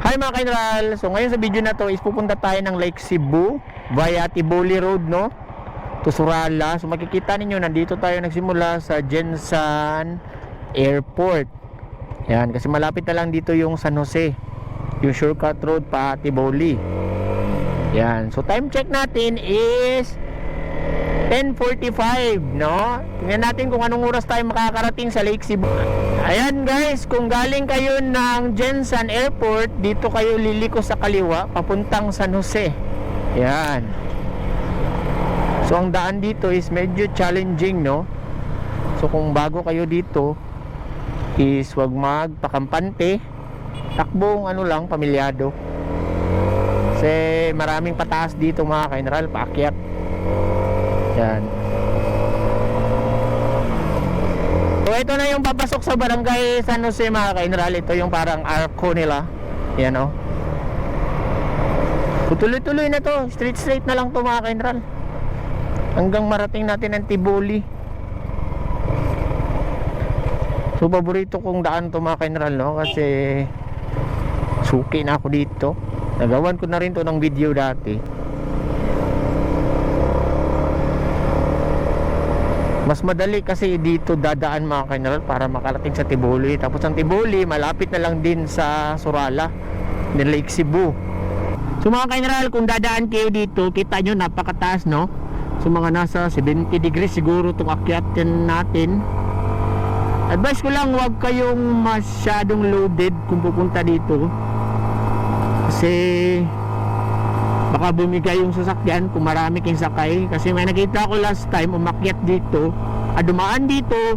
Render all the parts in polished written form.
Hi mga Kainral! So ngayon sa video na to is pupunta tayo ng Lake Cebu via Tiboli Road, no? To Surala. So makikita ninyo, nandito tayo nagsimula sa Jensan Airport. Yan, kasi malapit na lang dito yung San Jose, yung shortcut road pa Tiboli. Yan, so time check natin is 10:45, no? Tingnan natin kung anong oras tayo makakarating sa Lake Cebu. Ayan guys, kung galing kayo ng Jensan Airport, dito kayo liliko sa kaliwa papuntang San Jose. Yan. So ang daan dito is medyo challenging, no? So kung bago kayo dito is wag magpakampante, takbong ano lang, pamilyado. Kasi maraming pataas dito mga Kainral, paakyat. Yan. So ito na yung papasok sa barangay San Jose mga Kainral. Ito yung parang arco nila. Yan o. Tuloy-tuloy na to. Straight na lang to mga Kainral, hanggang marating natin ang Tiboli. So paborito kong daan to mga Kainral, no? Kasi suki na ako dito. Nagawan ko na rin to ng video dati. Mas madali kasi dito dadaan mga Kainral para makarating sa Tiboli. Tapos ang Tiboli malapit na lang din sa Surala ng Lake Cebu. So mga Kainral, kung dadaan kayo dito, kita nyo napakataas, no? So mga nasa 70 degrees siguro itong akyatin natin. Advice ko lang, huwag kayong masyadong loaded kung pupunta dito, kasi baka bumigay yung sasakyan kung marami kayong sakay. Kasi may nakita ko last time, umakyat dito, dumaan dito,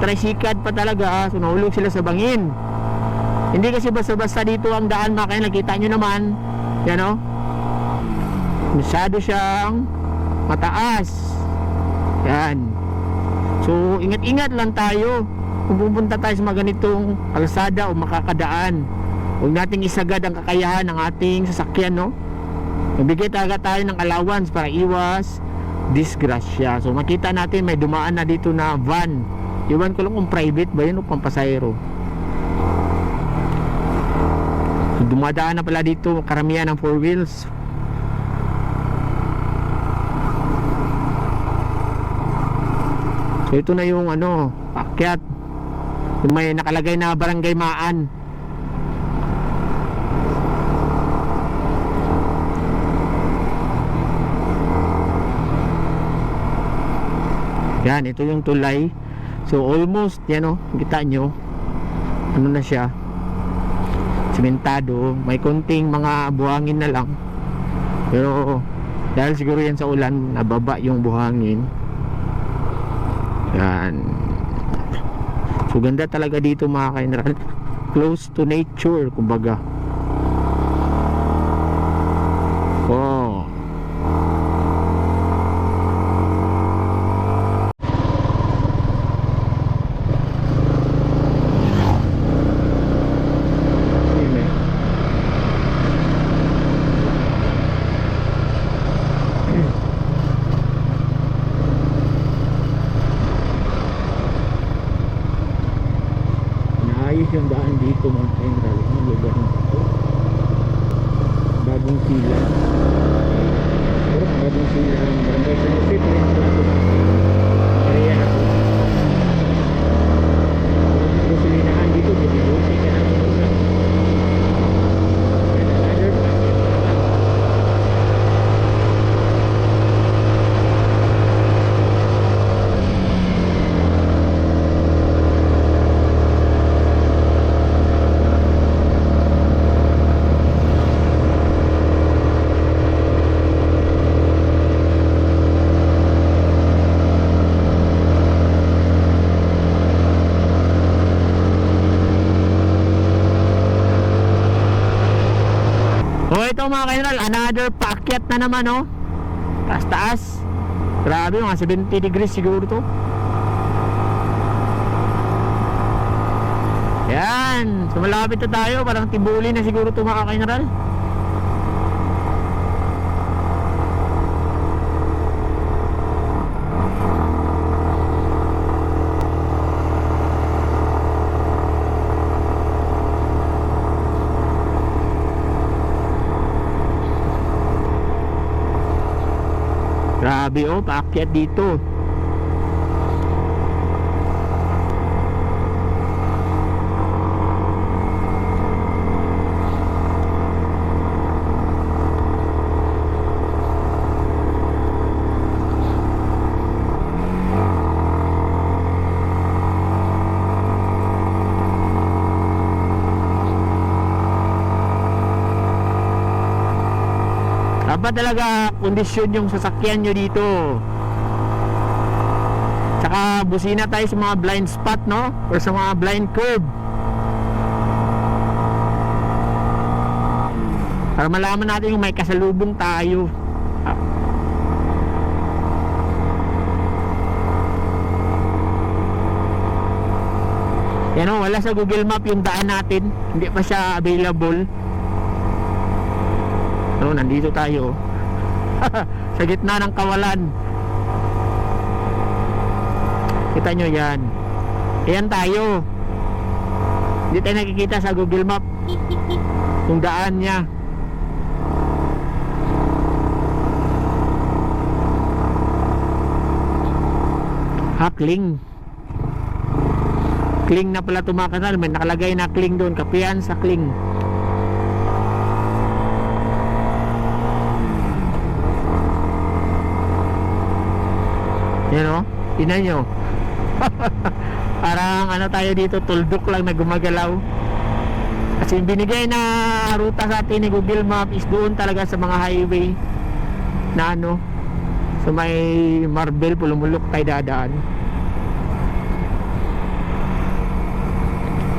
tricycad pa talaga, so nahulog sila sa bangin. Hindi kasi basta-basta dito ang daan mga Kainral, nakita nyo naman yan o, masyado siyang mataas. Yan. So ingat-ingat lang tayo kung pupunta tayo sa mga ganitong kalsada o makakadaan. Huwag nating isagad ang kakayahan ng ating sasakyan, no? Magbigay talaga tayo ng allowance para iwas disgrasya. So makita natin may dumaan na dito na van. Iwan ko lang kung private ba yun o pampasayro. So, dumadaan na pala dito karamihan ng 4 wheels. So ito na yung ano, paakyat. Yung may nakalagay na Barangay Maan. Yan, ito yung tulay. So almost, yan o, kita nyo, ano na siya, sementado. May konting mga buhangin na lang, pero dahil siguro yan sa ulan, nababa yung buhangin. Yan. So ganda talaga dito mga Kainral. Close to nature, kumbaga. Oh. Yung daan dito mga Kainral, yung lugar ng ito, bagong sila, bagong sila ng barangay San Jose, kaya ako gasolinahan dito, buti ka na muna. So ito mga Kainral, another paakyat na naman, no? Taas-taas. Grabe, mga 70 degrees siguro to. Yan. So malapit na tayo, parang Tiboli na siguro to mga Kainral. Grabe oh, paakyat dito. Dapat talaga kondisyon yung sasakyan nyo dito. Tsaka busina tayo sa mga blind spot, no? Or sa mga blind curve, para malaman natin kung may kasalubong tayo. Yan o, wala sa Google Map yung daan natin. Hindi pa siya available. No, nandito tayo sa gitna ng kawalan. Kita nyo yan. Ayan tayo. Hindi tayo nakikita sa Google Map yung daan niya. Kling. Kling na pala tumakanal. May nakalagay na Kling doon. Kapihan sa Kling. Yan o, ina nyo. Parang ano tayo dito, tuldok lang na gumagalaw. Kasi yung binigay na ruta sa atin ni Google Map is doon talaga sa mga highway na ano, sa may Marbel, Pulumulok tayo dadaan.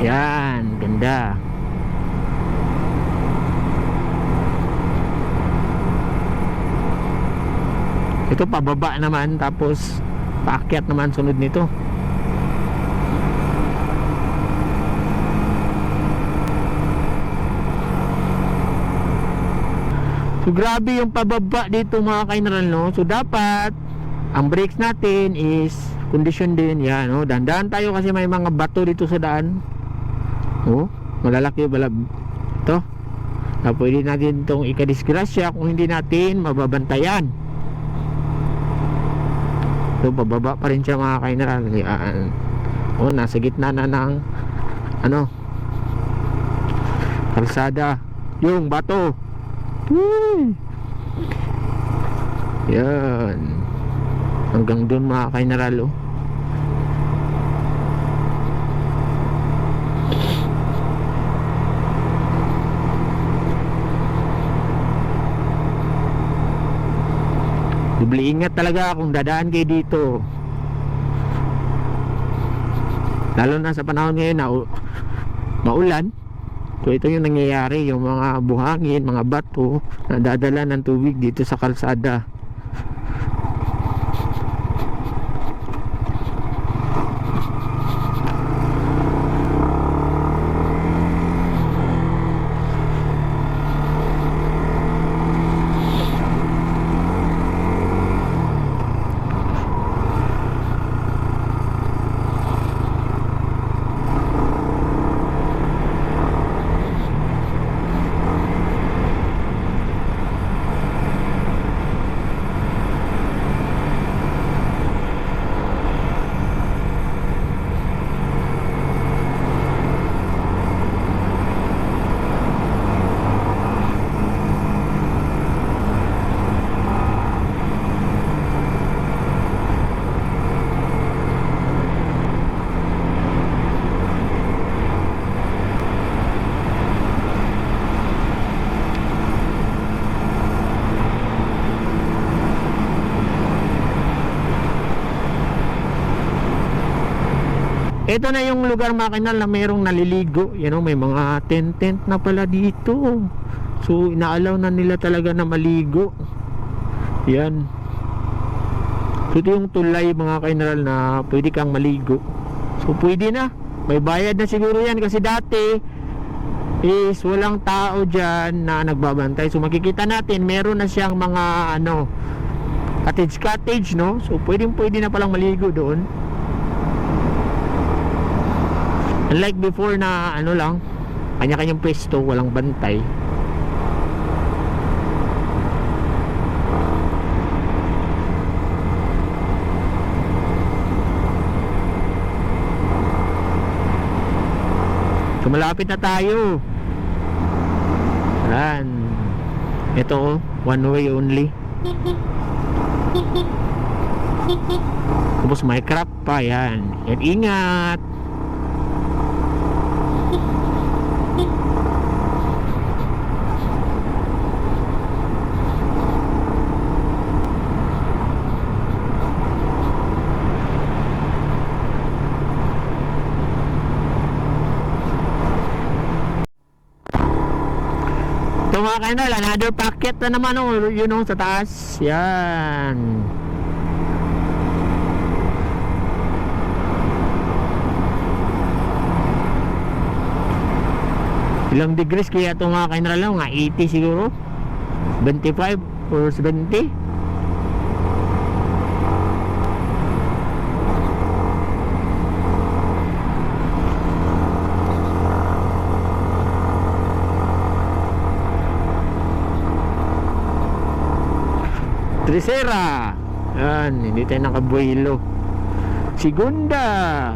Yan, ganda. Ito pababa naman, tapos paakyat naman sunod nito. So grabe yung pababa dito mga kaineral, no? So dapat ang brakes natin is condition din. Yan, no? Dandan tayo kasi may mga bato dito sa daan. Oh, malalaki balab ito. Na pwede natin itong ikadisgrasya kung hindi natin mababantayan. So bababa pa rin siya mga kaineral. Oh, nasa gitna na ng ano, kalsada yung bato. Yan, hanggang doon mga kaineral. Oh, dubli ingat talaga kung dadaan kayo dito, lalo na sa panahon ngayon na maulan. So ito yung nangyayari, yung mga buhangin, mga bato na dadala ng tubig dito sa kalsada. Ito na yung lugar mga kinal na mayroong naliligo. You know, may mga tent na pala dito. So inaalaw na nila talaga na maligo. Yan. So ito yung tulay mga kinal na pwede kang maligo. So pwede na. May bayad na siguro yan kasi dati is walang tao dyan na nagbabantay. So makikita natin meron na siyang mga ano, cottage no. So pwede na palang maligo doon. Unlike before na ano lang, kanya-kanyang pwesto, walang bantay. So malapit na tayo. Ayan. Ito, one way only. Tapos may crop pa. Yan. Yan, ingat. Ito mga kainal, another packet na naman, oh, yun, oh, sa taas. Yan. Ilang degrees kaya ito mga kainal lang? Nga 80 siguro? 25 or 70? Tercera. Yan, hindi tayo nakabuelo. Segunda.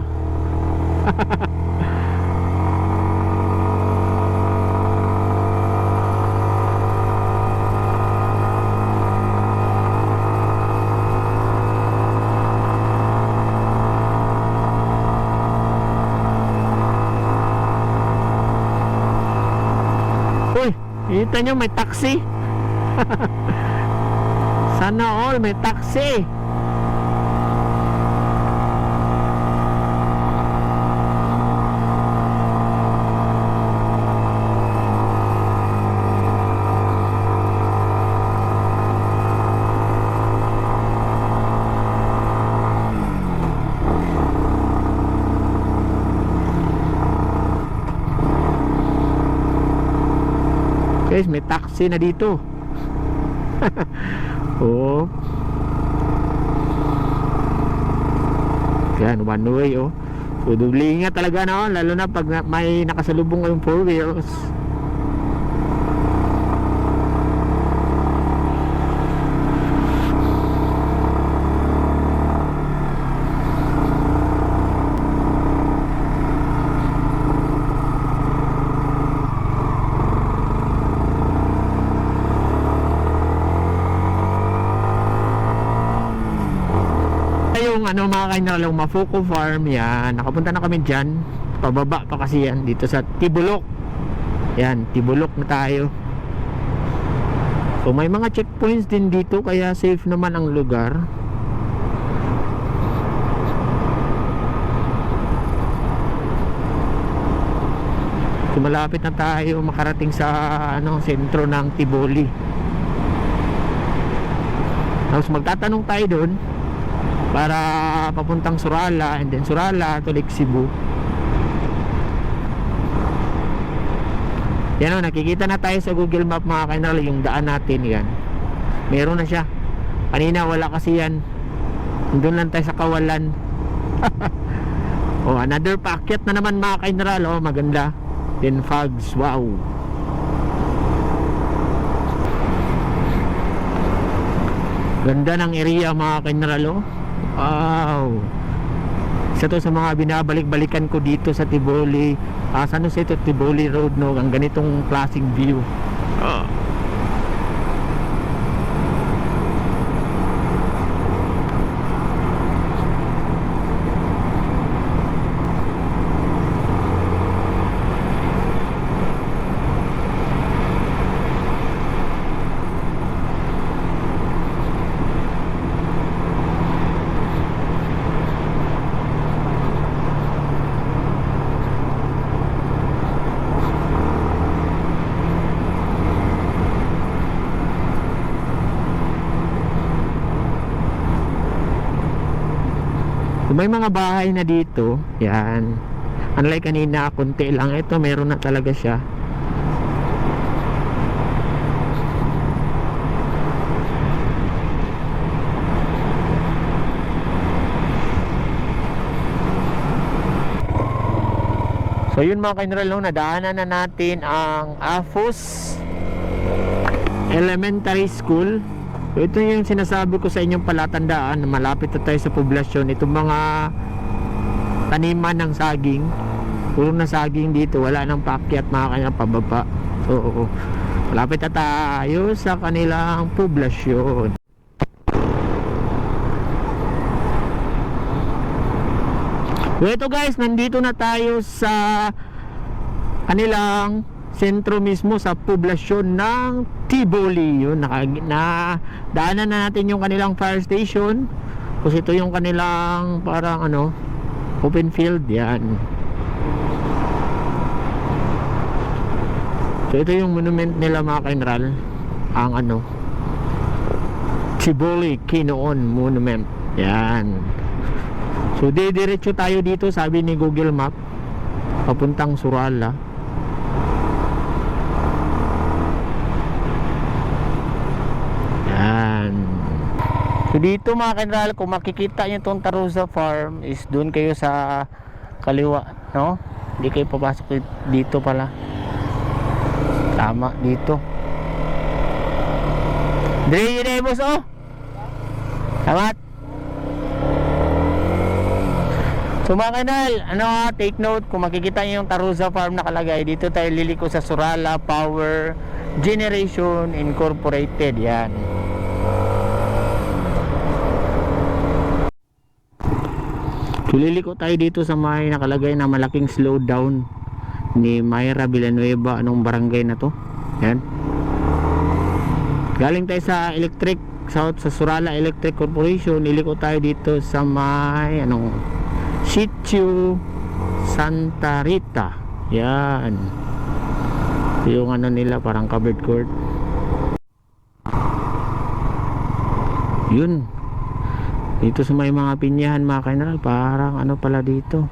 Uy, kita nyo may taxi. Sana all may taxi. Guys, may taxi na dito. Oh. Yan, one way, oh. So, doble ingat talaga na, oh, lalo na pag may nakasalubong kayong 4 wheels. Yung ano mga kainal, Mafuco Farm, yan, nakapunta na kami dyan. Pababa pa kasi yan dito sa Tibulok. Yan, Tibulok na tayo. So may mga checkpoints din dito, kaya safe naman ang lugar. So malapit na tayo makarating sa ano, sentro ng Tiboli. Tapos magtatanong tayo doon para papuntang Surala, and then Surala to Lake Cebu. Yan, o, nakikita na tayo sa Google Map mga kainal, yung daan natin yan. Meron na siya. Kanina wala kasi yan. Doon lang tayo sa Kawalan. Oh, another packet na naman mga kainal. Oh, maganda. 10 fogs, wow. Ganda ng area mga kainal, oh. Wow. Isa to sa mga binabalik-balikan ko dito sa Tiboli. Saan sa ito? Tiboli Road, no? Ang ganitong classic view. May mga bahay na dito. Yan. Unlike kanina, konti lang. Ito, meron na talaga siya. So yun mga kainral, no, nadaanan na natin ang Afus Elementary School. So ito yung sinasabi ko sa inyong palatandaan na malapit na tayo sa poblasyon. Itong mga taniman ng saging. puro na saging dito, wala nang paakyat mga kainral pababa. So malapit na tayo sa kanilang poblasyon. So ito guys, nandito na tayo sa kanilang sentro mismo sa poblasyon ng Tiboli. Yun, daanan na natin yung kanilang fire station. Kasi ito yung kanilang parang open field. Yan. So ito yung monument nila mga kainral. Ang Tiboli Kinoon Monument. Yan. So diretso tayo dito, sabi ni Google Map, papuntang Surala. Yan. So dito mga kainral, kung makikita nyo itong Tarusa Farm is doon kayo sa kaliwa, no? Hindi kayo papasok dito pala. Tama, dito. Dire boss, oh. Salamat. So mga kainral, take note, kung makikita nyo yung Tarusa Farm nakalagay, dito tayo liliko sa Surala Power Generation Incorporated. Yan. So liliko tayo dito sa may nakalagay na malaking slowdown ni Mayra Villanueva. Anong barangay na to? Yan. Galing tayo sa electric, sa Surala Electric Corporation, liliko tayo dito sa may Sitio Santa Rita. Yan. Yung nila parang covered court. Yun. Dito sa may mga pinyahan mga kainral, parang pala dito.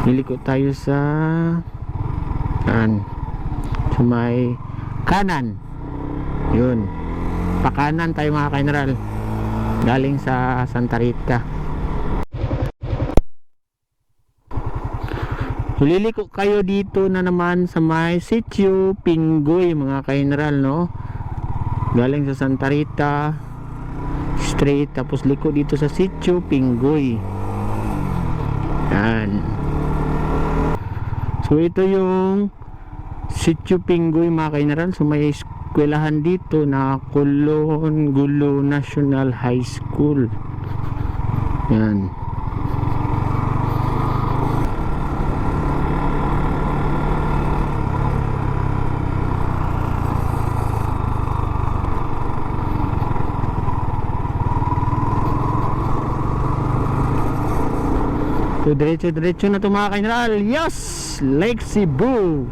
Niliko tayo sa sa may kanan. Yun. Pakanan tayo mga kainral, galing sa Santa Rita. Liliko kayo dito na naman sa may Sitio Pingoy mga kainral, no? Galing sa Santa Rita straight, tapos liko dito sa Sitio Pingoy. Yan. So ito yung Sitio Pingoy mga kainral. So may eskwelahan dito na Kulon Gulo National High School. Yan. So diretso na ito mga kainral. Yes! Lake Cebu.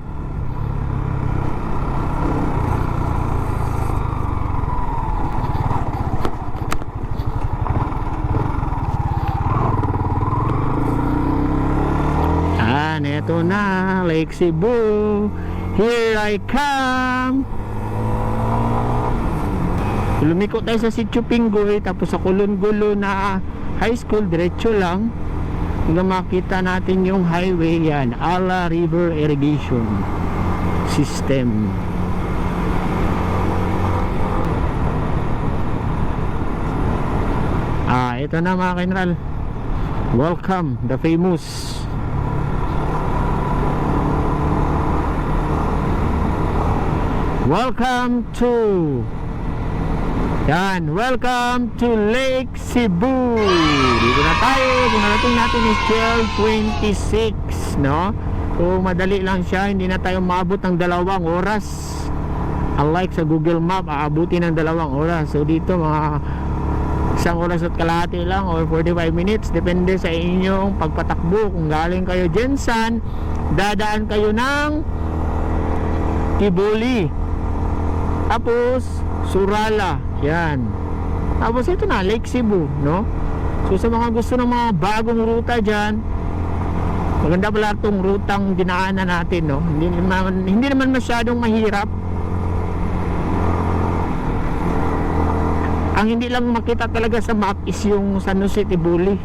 Ito na, Lake Cebu. Here I come. Lumiko tayo sa Sitio Pingoy, tapos sa Kulon Gulo na high school, diretso lang hanggang makita natin yung highway. Yan, Ala River Irrigation System. Ito na mga kainral. Welcome, the famous welcome to Lake Cebu. Dito na tayo. Kung narating natin is 12:26, no? So madali lang siya, hindi na tayo maabot ng 2 oras. Unlike sa Google Map, aabutin ng 2 oras. So dito mga 1 oras at kalahati lang or 45 minutes, depende sa inyong pagpatakbo. Kung galing kayo Jensan, dadaan kayo ng Tiboli, tapos Surala. Yan. Tapos ito na, Lake Cebu, no? So sa mga gusto ng mga bagong ruta dyan, maganda pala itong rutang dinaanan natin, no? Hindi naman masyadong mahirap. Ang hindi lang makita talaga sa map is yung San Jose Tiboli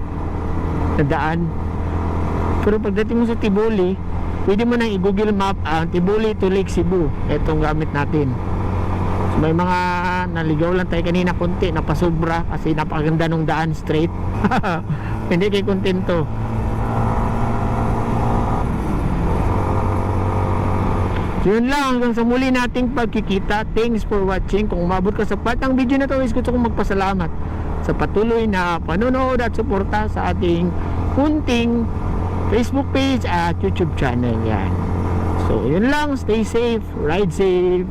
na daan. Pero pagdating mo sa Tiboli, pwede mo nang i-Google Map Tiboli to Lake Cebu. Itong gamit natin. So, may mga naligaw lang tayo kanina konti, napasobra kasi napakaganda nung daan straight. Hindi kayo kontento. So yun lang, hanggang sa muli nating pagkikita. Thanks for watching. Kung umabot ka sa part ng video na to, is gusto kong magpasalamat sa patuloy na panonood at suporta sa ating kunting Facebook page at YouTube channel. Yan. So yun lang, stay safe, ride safe.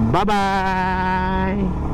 Bye bye.